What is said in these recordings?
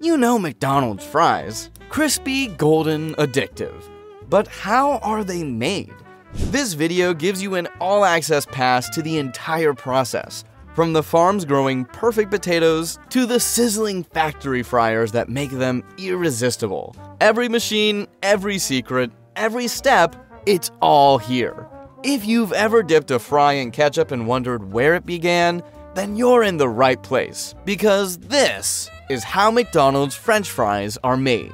You know McDonald's fries. Crispy, golden, addictive. But how are they made? This video gives you an all-access pass to the entire process, from the farms growing perfect potatoes to the sizzling factory fryers that make them irresistible. Every machine, every secret, every step, it's all here. If you've ever dipped a fry in ketchup and wondered where it began, then you're in the right place, because this is how McDonald's French fries are made.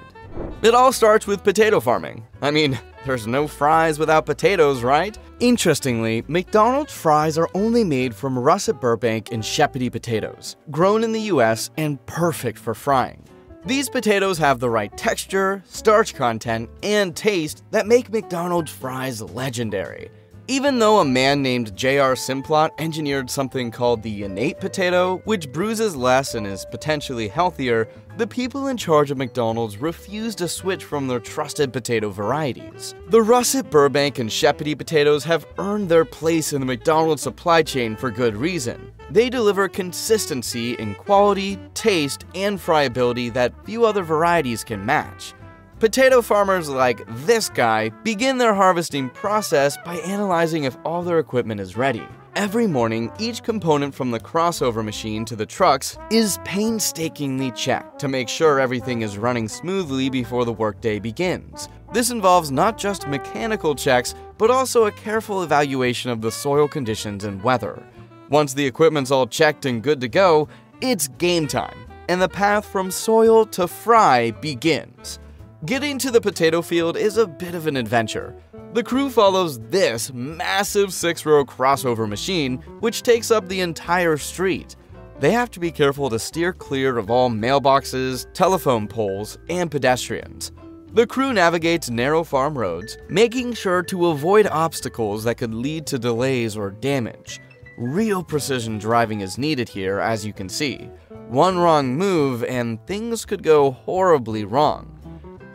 It all starts with potato farming. I mean, there's no fries without potatoes, right? Interestingly, McDonald's fries are only made from russet Burbank and Shepherdie potatoes, grown in the US and perfect for frying. These potatoes have the right texture, starch content, and taste that make McDonald's fries legendary. Even though a man named J.R. Simplot engineered something called the innate potato, which bruises less and is potentially healthier, the people in charge of McDonald's refused to switch from their trusted potato varieties. The russet Burbank and Shepherdie potatoes have earned their place in the McDonald's supply chain for good reason. They deliver consistency in quality, taste, and friability that few other varieties can match. Potato farmers like this guy begin their harvesting process by analyzing if all their equipment is ready. Every morning, each component from the crossover machine to the trucks is painstakingly checked to make sure everything is running smoothly before the workday begins. This involves not just mechanical checks, but also a careful evaluation of the soil conditions and weather. Once the equipment's all checked and good to go, it's game time, and the path from soil to fry begins. Getting to the potato field is a bit of an adventure. The crew follows this massive 6-row crossover machine, which takes up the entire street. They have to be careful to steer clear of all mailboxes, telephone poles, and pedestrians. The crew navigates narrow farm roads, making sure to avoid obstacles that could lead to delays or damage. Real precision driving is needed here, as you can see. One wrong move and things could go horribly wrong.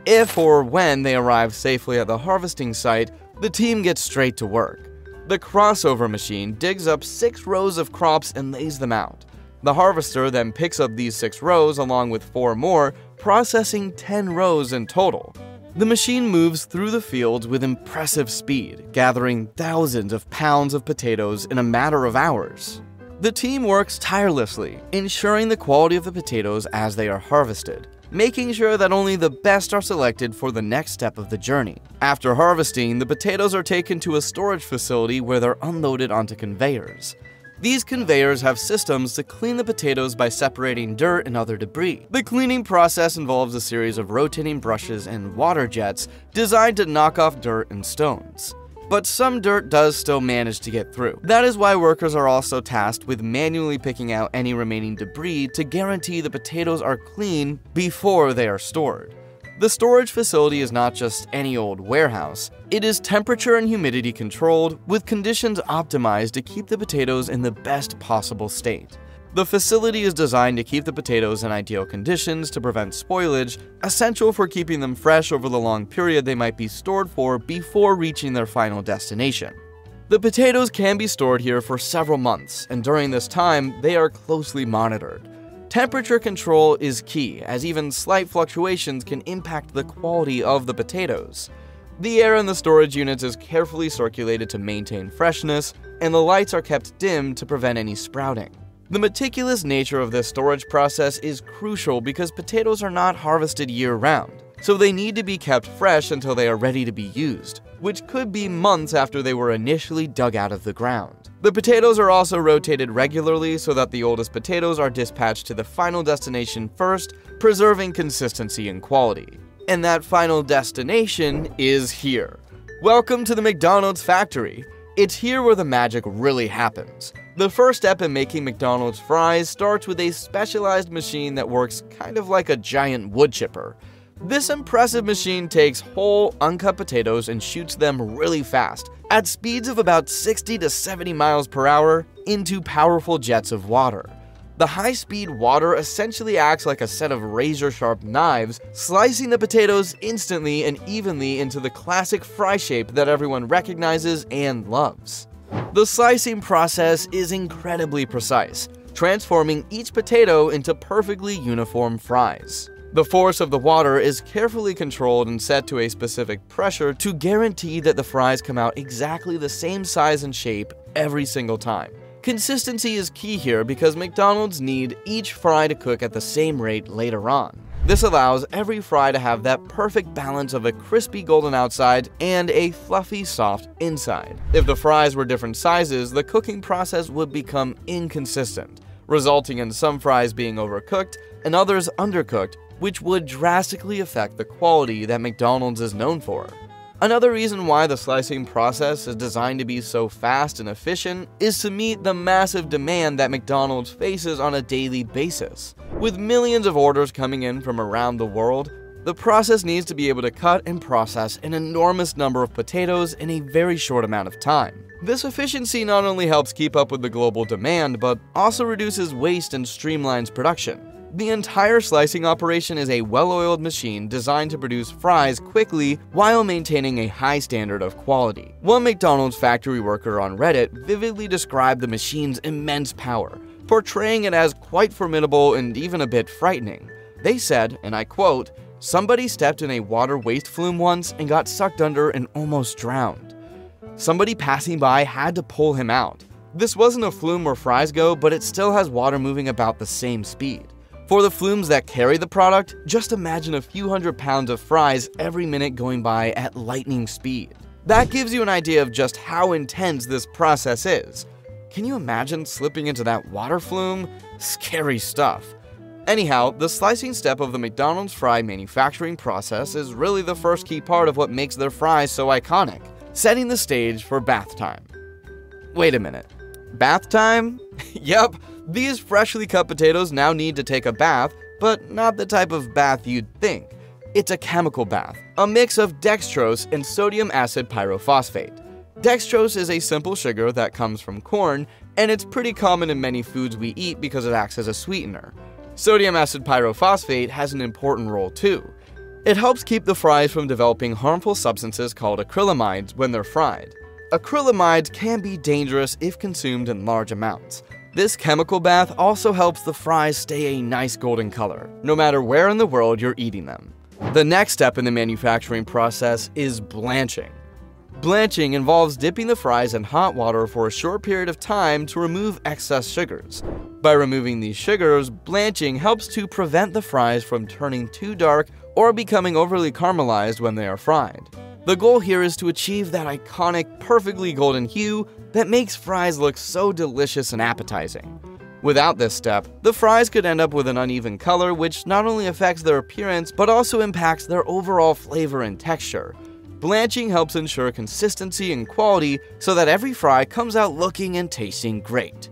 If or when they arrive safely at the harvesting site, the team gets straight to work. The crossover machine digs up 6 rows of crops and lays them out. The harvester then picks up these 6 rows along with 4 more, processing 10 rows in total. The machine moves through the fields with impressive speed, gathering thousands of pounds of potatoes in a matter of hours. The team works tirelessly, ensuring the quality of the potatoes as they are harvested, making sure that only the best are selected for the next step of the journey. After harvesting, the potatoes are taken to a storage facility where they're unloaded onto conveyors. These conveyors have systems to clean the potatoes by separating dirt and other debris. The cleaning process involves a series of rotating brushes and water jets designed to knock off dirt and stones. But some dirt does still manage to get through. That is why workers are also tasked with manually picking out any remaining debris to guarantee the potatoes are clean before they are stored. The storage facility is not just any old warehouse. It is temperature and humidity controlled, with conditions optimized to keep the potatoes in the best possible state. The facility is designed to keep the potatoes in ideal conditions to prevent spoilage, essential for keeping them fresh over the long period they might be stored for before reaching their final destination. The potatoes can be stored here for several months, and during this time, they are closely monitored. Temperature control is key, as even slight fluctuations can impact the quality of the potatoes. The air in the storage units is carefully circulated to maintain freshness, and the lights are kept dim to prevent any sprouting. The meticulous nature of this storage process is crucial because potatoes are not harvested year-round, so they need to be kept fresh until they are ready to be used, which could be months after they were initially dug out of the ground. The potatoes are also rotated regularly so that the oldest potatoes are dispatched to the final destination first, preserving consistency and quality. And that final destination is here. Welcome to the McDonald's factory. It's here where the magic really happens. The first step in making McDonald's fries starts with a specialized machine that works kind of like a giant wood chipper. This impressive machine takes whole, uncut potatoes and shoots them really fast, at speeds of about 60 to 70 miles per hour, into powerful jets of water. The high-speed water essentially acts like a set of razor-sharp knives, slicing the potatoes instantly and evenly into the classic fry shape that everyone recognizes and loves. The slicing process is incredibly precise, transforming each potato into perfectly uniform fries. The force of the water is carefully controlled and set to a specific pressure to guarantee that the fries come out exactly the same size and shape every single time. Consistency is key here because McDonald's need each fry to cook at the same rate later on. This allows every fry to have that perfect balance of a crispy golden outside and a fluffy soft inside. If the fries were different sizes, the cooking process would become inconsistent, resulting in some fries being overcooked and others undercooked, which would drastically affect the quality that McDonald's is known for. Another reason why the slicing process is designed to be so fast and efficient is to meet the massive demand that McDonald's faces on a daily basis. With millions of orders coming in from around the world, the process needs to be able to cut and process an enormous number of potatoes in a very short amount of time. This efficiency not only helps keep up with the global demand, but also reduces waste and streamlines production. The entire slicing operation is a well-oiled machine designed to produce fries quickly while maintaining a high standard of quality. One McDonald's factory worker on Reddit vividly described the machine's immense power, portraying it as quite formidable and even a bit frightening. They said, and I quote, "Somebody stepped in a water waste flume once and got sucked under and almost drowned. Somebody passing by had to pull him out. This wasn't a flume where fries go, but it still has water moving about the same speed. For the flumes that carry the product, just imagine a few hundred pounds of fries every minute going by at lightning speed." That gives you an idea of just how intense this process is. Can you imagine slipping into that water flume? Scary stuff. Anyhow, the slicing step of the McDonald's fry manufacturing process is really the first key part of what makes their fries so iconic, setting the stage for bath time. Wait a minute. Bath time? Yep. These freshly cut potatoes now need to take a bath, but not the type of bath you'd think. It's a chemical bath, a mix of dextrose and sodium acid pyrophosphate. Dextrose is a simple sugar that comes from corn, and it's pretty common in many foods we eat because it acts as a sweetener. Sodium acid pyrophosphate has an important role too. It helps keep the fries from developing harmful substances called acrylamides when they're fried. Acrylamides can be dangerous if consumed in large amounts. This chemical bath also helps the fries stay a nice golden color, no matter where in the world you're eating them. The next step in the manufacturing process is blanching. Blanching involves dipping the fries in hot water for a short period of time to remove excess sugars. By removing these sugars, blanching helps to prevent the fries from turning too dark or becoming overly caramelized when they are fried. The goal here is to achieve that iconic, perfectly golden hue that makes fries look so delicious and appetizing. Without this step, the fries could end up with an uneven color, which not only affects their appearance but also impacts their overall flavor and texture. Blanching helps ensure consistency and quality so that every fry comes out looking and tasting great.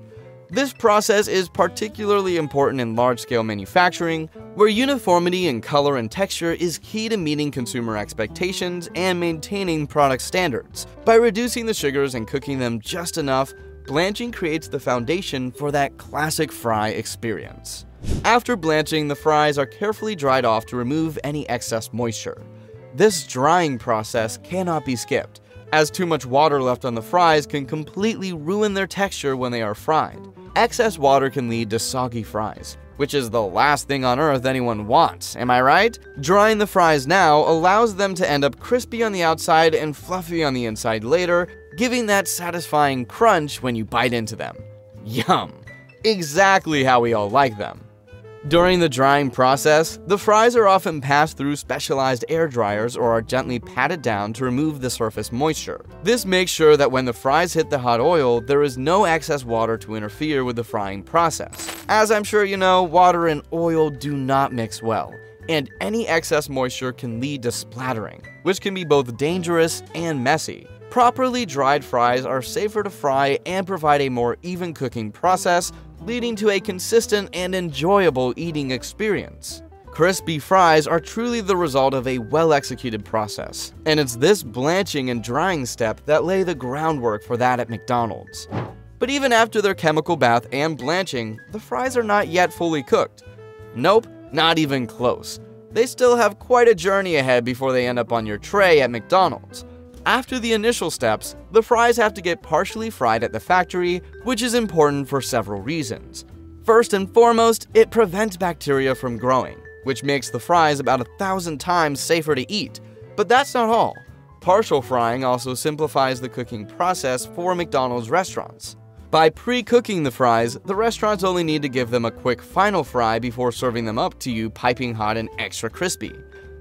This process is particularly important in large-scale manufacturing, where uniformity in color and texture is key to meeting consumer expectations and maintaining product standards. By reducing the sugars and cooking them just enough, blanching creates the foundation for that classic fry experience. After blanching, the fries are carefully dried off to remove any excess moisture. This drying process cannot be skipped, as too much water left on the fries can completely ruin their texture when they are fried. Excess water can lead to soggy fries, which is the last thing on earth anyone wants, am I right? Drying the fries now allows them to end up crispy on the outside and fluffy on the inside later, giving that satisfying crunch when you bite into them. Yum! Exactly how we all like them. During the drying process, the fries are often passed through specialized air dryers or are gently patted down to remove the surface moisture. This makes sure that when the fries hit the hot oil, there is no excess water to interfere with the frying process. As I'm sure you know, water and oil do not mix well, and any excess moisture can lead to splattering, which can be both dangerous and messy. Properly dried fries are safer to fry and provide a more even cooking process, leading to a consistent and enjoyable eating experience. Crispy fries are truly the result of a well-executed process, and it's this blanching and drying step that lay the groundwork for that at McDonald's. But even after their chemical bath and blanching, the fries are not yet fully cooked. Nope, not even close. They still have quite a journey ahead before they end up on your tray at McDonald's. After the initial steps, the fries have to get partially fried at the factory, which is important for several reasons. First and foremost, it prevents bacteria from growing. which makes the fries about 1,000 times safer to eat. But that's not all. Partial frying also simplifies the cooking process for McDonald's restaurants. By pre-cooking the fries, the restaurants only need to give them a quick final fry before serving them up to you piping hot and extra crispy.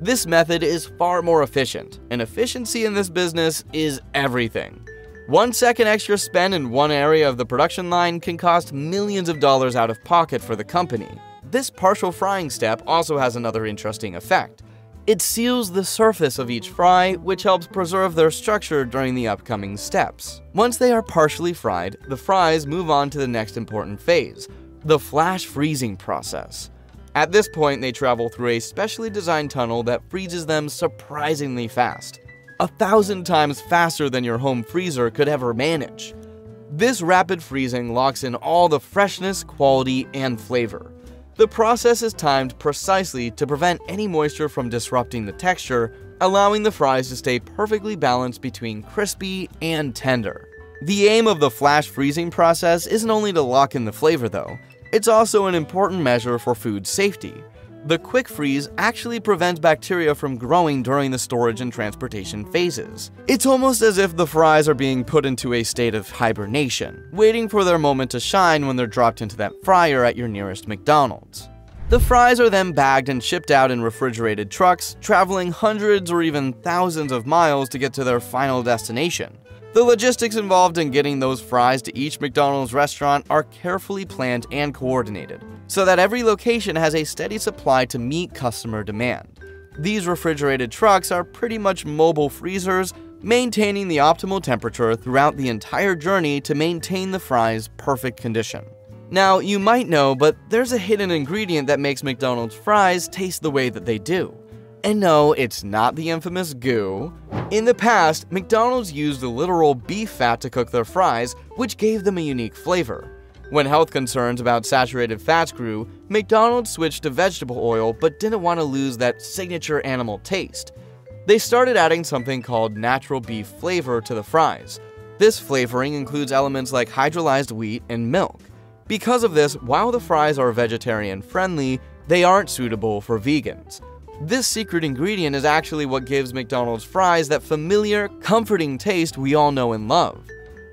This method is far more efficient, and efficiency in this business is everything. 1 second extra spent in one area of the production line can cost millions of dollars out of pocket for the company. This partial frying step also has another interesting effect. It seals the surface of each fry, which helps preserve their structure during the upcoming steps. Once they are partially fried, the fries move on to the next important phase, the flash freezing process. At this point, they travel through a specially designed tunnel that freezes them surprisingly fast. 1,000 times faster than your home freezer could ever manage. This rapid freezing locks in all the freshness, quality, and flavor. The process is timed precisely to prevent any moisture from disrupting the texture, allowing the fries to stay perfectly balanced between crispy and tender. The aim of the flash freezing process isn't only to lock in the flavor though, it's also an important measure for food safety. The quick freeze actually prevents bacteria from growing during the storage and transportation phases. It's almost as if the fries are being put into a state of hibernation, waiting for their moment to shine when they're dropped into that fryer at your nearest McDonald's. The fries are then bagged and shipped out in refrigerated trucks, traveling hundreds or even thousands of miles to get to their final destination. The logistics involved in getting those fries to each McDonald's restaurant are carefully planned and coordinated, so that every location has a steady supply to meet customer demand. These refrigerated trucks are pretty much mobile freezers, maintaining the optimal temperature throughout the entire journey to maintain the fries' perfect condition. Now, you might know, but there's a hidden ingredient that makes McDonald's fries taste the way that they do. And no, it's not the infamous goo. In the past, McDonald's used the literal beef fat to cook their fries, which gave them a unique flavor. When health concerns about saturated fats grew, McDonald's switched to vegetable oil but didn't want to lose that signature animal taste. They started adding something called natural beef flavor to the fries. This flavoring includes elements like hydrolyzed wheat and milk. Because of this, while the fries are vegetarian friendly, they aren't suitable for vegans. This secret ingredient is actually what gives McDonald's fries that familiar, comforting taste we all know and love.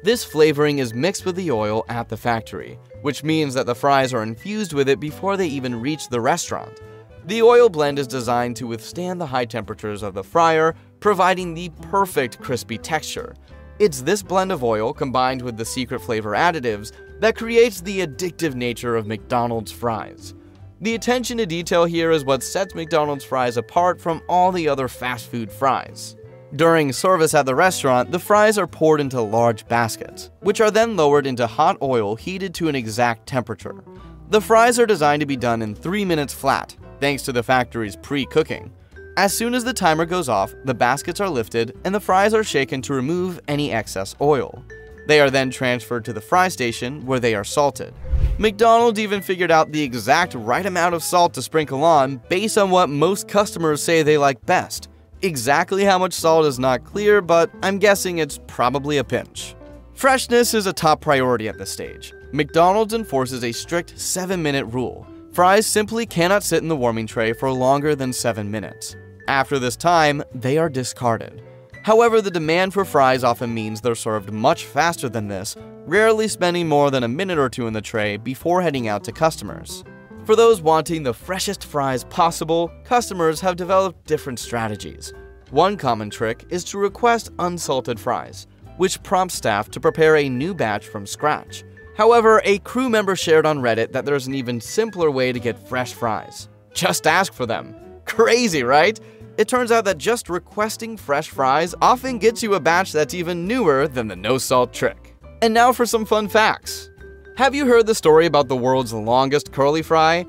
This flavoring is mixed with the oil at the factory, which means that the fries are infused with it before they even reach the restaurant. The oil blend is designed to withstand the high temperatures of the fryer, providing the perfect crispy texture. It's this blend of oil combined with the secret flavor additives that creates the addictive nature of McDonald's fries. The attention to detail here is what sets McDonald's fries apart from all the other fast food fries. During service at the restaurant, the fries are poured into large baskets, which are then lowered into hot oil heated to an exact temperature. The fries are designed to be done in 3 minutes flat, thanks to the factory's pre-cooking. As soon as the timer goes off, the baskets are lifted and the fries are shaken to remove any excess oil. They are then transferred to the fry station where they are salted. McDonald's even figured out the exact right amount of salt to sprinkle on based on what most customers say they like best. Exactly how much salt is not clear, but I'm guessing it's probably a pinch. Freshness is a top priority at this stage. McDonald's enforces a strict 7-minute rule. Fries simply cannot sit in the warming tray for longer than 7 minutes. After this time, they are discarded. However, the demand for fries often means they're served much faster than this, rarely spending more than a minute or two in the tray before heading out to customers. For those wanting the freshest fries possible, customers have developed different strategies. One common trick is to request unsalted fries, which prompts staff to prepare a new batch from scratch. However, a crew member shared on Reddit that there's an even simpler way to get fresh fries. Just ask for them. Crazy, right? It turns out that just requesting fresh fries often gets you a batch that's even newer than the no-salt trick. And now for some fun facts. Have you heard the story about the world's longest curly fry?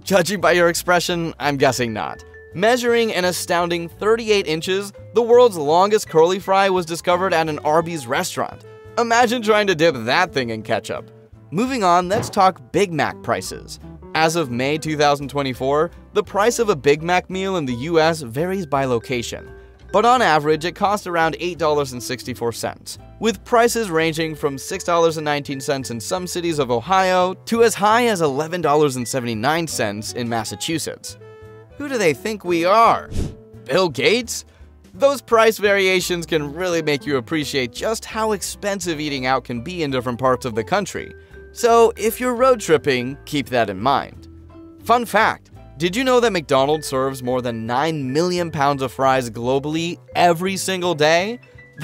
Judging by your expression, I'm guessing not. Measuring an astounding 38 inches, the world's longest curly fry was discovered at an Arby's restaurant. Imagine trying to dip that thing in ketchup. Moving on, let's talk Big Mac prices. As of May 2024, the price of a Big Mac meal in the US varies by location, but on average it costs around $8.64, with prices ranging from $6.19 in some cities of Ohio to as high as $11.79 in Massachusetts. Who do they think we are? Bill Gates? Those price variations can really make you appreciate just how expensive eating out can be in different parts of the country. So if you're road tripping, keep that in mind. Fun fact, did you know that McDonald's serves more than 9 million pounds of fries globally every single day?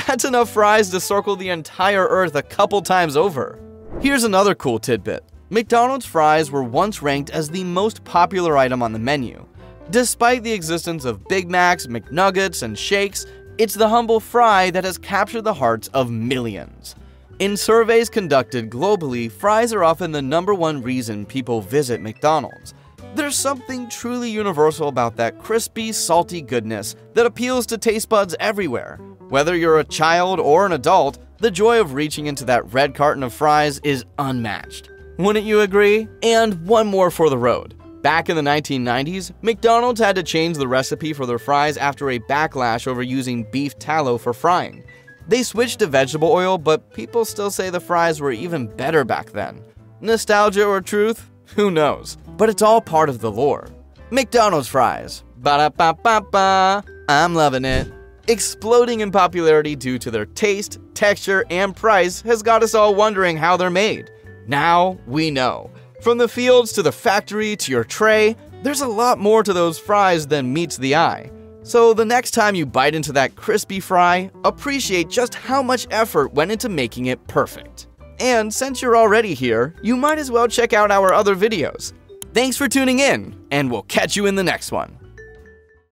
That's enough fries to circle the entire Earth a couple times over. Here's another cool tidbit. McDonald's fries were once ranked as the most popular item on the menu. Despite the existence of Big Macs, McNuggets, and shakes, it's the humble fry that has captured the hearts of millions. In surveys conducted globally, fries are often the #1 reason people visit McDonald's. There's something truly universal about that crispy, salty goodness that appeals to taste buds everywhere. Whether you're a child or an adult, the joy of reaching into that red carton of fries is unmatched. Wouldn't you agree? And one more for the road. Back in the 1990s, McDonald's had to change the recipe for their fries after a backlash over using beef tallow for frying. They switched to vegetable oil, but people still say the fries were even better back then. Nostalgia or truth? Who knows? But it's all part of the lore. McDonald's fries. Ba-da-ba-ba-ba. I'm loving it. Exploding in popularity due to their taste, texture, and price has got us all wondering how they're made. Now we know. From the fields to the factory to your tray, there's a lot more to those fries than meets the eye. So the next time you bite into that crispy fry, appreciate just how much effort went into making it perfect. And since you're already here, you might as well check out our other videos. Thanks for tuning in, and we'll catch you in the next one.